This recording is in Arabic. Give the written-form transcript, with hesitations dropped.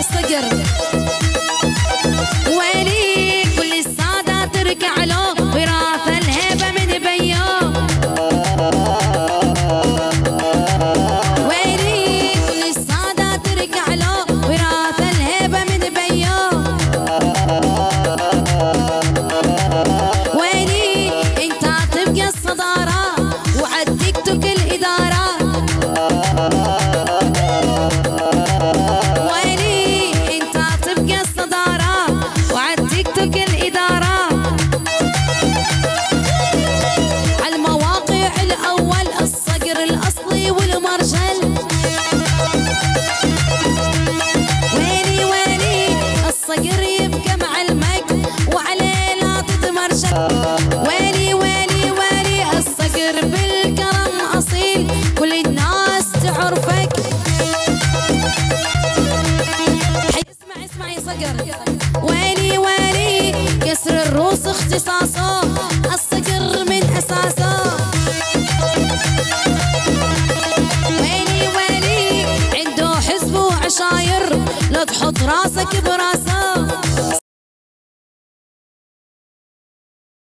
الصقر. ويلي كل السادة تركع له وراث الهيبة من بيوم. ويلي كل السادة تركع له وراث الهيبة من بيوم. ويلي انت تبقى الصدارة وعالتيك توك الإدارة. ويلي انت تبقى الصدارة وعالتيك توك الإدارة. عالمواقع الأول الصقر الأصلي والمرجل. ويلي ويلي الصقر يبقى مع المج وعليه لا تتمرجل. ويلي ويلي ويلي الصقر بالكرم أصيل كل الناس تعرفك. اسمع يا صقر. ويلي ويلي كسر الروس اختصاصه الصقر من أساسه. ويلي ويلي عنده حزب وعشاير لا تحط راسك براس